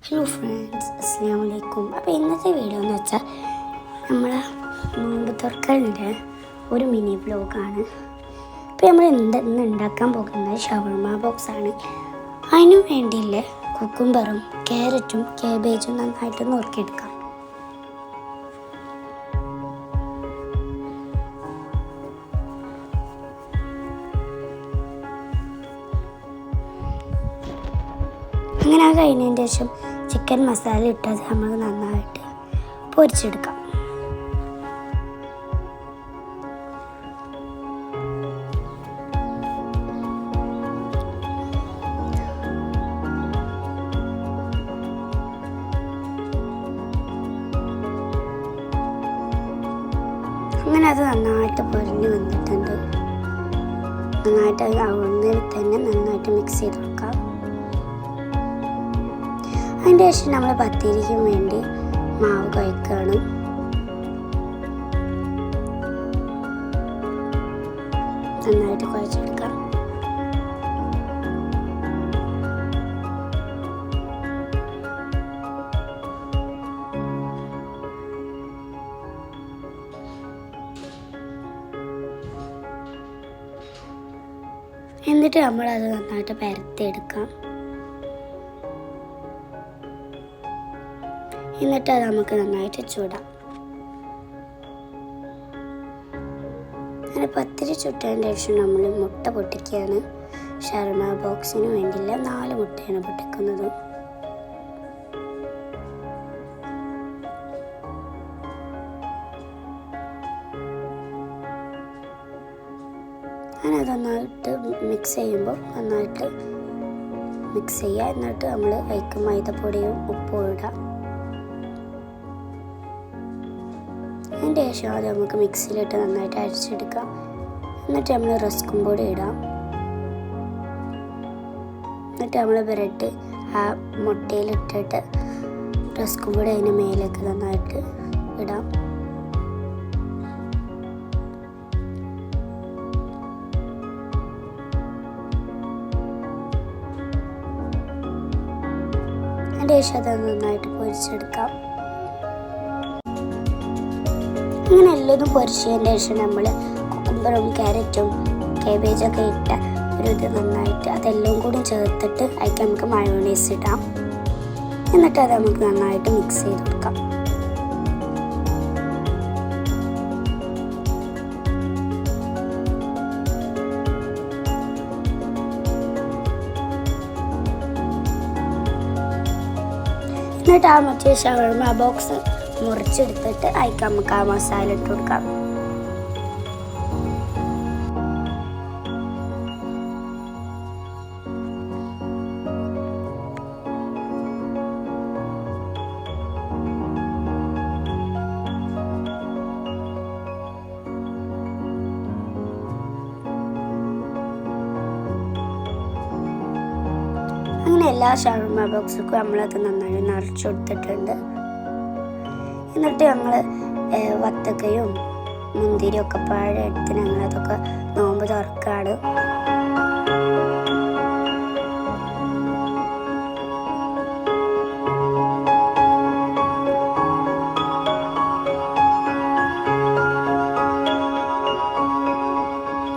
Hello friends, അസ്സലാമു അലൈക്കും. അപ്പോൾ ഇന്നത്തെ വീഡിയോ എന്ന് വെച്ചാൽ നമ്മളെ നോമ്പ് തുറക്കലിൻ്റെ ഒരു മിനി വ്ലോഗാണ്. അപ്പോൾ നമ്മൾ ഇന്ന് ഉണ്ടാക്കാൻ പോകുന്നത് ഷവർമ ബോക്സാണ്. അതിനു വേണ്ടിയില്ല കുക്കുംബറും ക്യാരറ്റും കാബേജും നന്നായിട്ട് നുറുക്കിയെടുക്കാം. അങ്ങനെ ആ കഴിഞ്ഞതിന് ശേഷം ചിക്കൻ മസാല ഇട്ടത് നമ്മൾ നന്നായിട്ട് പൊരിച്ചെടുക്കാം. അങ്ങനെ അത് നന്നായിട്ട് പൊരിഞ്ഞ് വന്നിട്ടുണ്ട്. നന്നായിട്ട് അവിടുന്ന് തന്നെ നന്നായിട്ട് മിക്സ് ചെയ്ത് കൊടുക്കാം. അതിൻ്റെ ശേഷം നമ്മൾ പത്തിരിക്കും വേണ്ടി മാവ് കുഴക്കുകയാണ്. നന്നായിട്ട് കുഴച്ചെടുക്കാം. എന്നിട്ട് നമ്മളത് നന്നായിട്ട് പരത്തിയെടുക്കാം. എന്നിട്ട് അത് നമുക്ക് നന്നായിട്ട് ചൂടാം. അങ്ങനെ പത്തിരി ചുട്ടതിൻ്റെ ശേഷം നമ്മൾ മുട്ട പൊട്ടിക്കുകയാണ്. ഷവർമ ബോക്സിന് വേണ്ടിയില്ല 4 മുട്ടയാണ് പൊട്ടിക്കുന്നത്. അങ്ങനെ അത് നന്നായിട്ട് മിക്സ് ചെയ്യുമ്പോൾ നന്നായിട്ട് മിക്സ് ചെയ്യുക. എന്നിട്ട് നമ്മൾ അതിലേക്ക് മൈദപ്പൊടിയും ഉപ്പും ഇടാം. അതിൻ്റെ ശേഷം അത് നമുക്ക് മിക്സിയിലിട്ട് നന്നായിട്ട് അരച്ചെടുക്കാം. എന്നിട്ട് നമ്മൾ റസ്കും പൊടി ഇടാം. എന്നിട്ട് നമ്മൾ ബ്രെഡ് ആ മുട്ടയിലിട്ടിട്ട് റസ്കും പൊടി അതിന് മേലേക്ക് നന്നായിട്ട് ഇടാം. അതിൻ്റെ ശേഷം അത് നന്നായിട്ട് പൊരിച്ചെടുക്കാം. അങ്ങനെ എല്ലതും പൊരിച്ചതിന് ശേഷം നമ്മൾ കുക്കുംബറും ക്യാരറ്റും കാബേജൊക്കെ ഇട്ട ഒരു ഇത് നന്നായിട്ട് അതെല്ലാം കൂടി ചേർത്തിട്ട് അതിലേക്ക് നമുക്ക് മയോണൈസ് ഇടാം. എന്നിട്ട് അത് നമുക്ക് നന്നായിട്ട് മിക്സ് ചെയ്ത് കൊടുക്കാം. എന്നിട്ട് ആ മറ്റേ ഷവർമ ബോക്സ് മുറിച്ചെടുത്തിട്ട് അതിലേക്ക് നമുക്ക് ആ മസാല ഇട്ട് കൊടുക്കാം. അങ്ങനെ എല്ലാ ഷവർമ ബോക്സിലും നമ്മളത് നന്നായി നിറച്ചു കൊടുത്തിട്ടുണ്ട്. എന്നിട്ട് ഞങ്ങൾ വത്തക്കയും മുന്തിരിയും ഒക്കെ പാടെ എടുത്ത് ഞങ്ങളതൊക്കെ നോമ്പ് തുറക്കാണ്.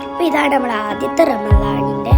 അപ്പോൾ ഇതാണ് നമ്മുടെ ആദ്യത്തെ റമളാനിൻ്റെ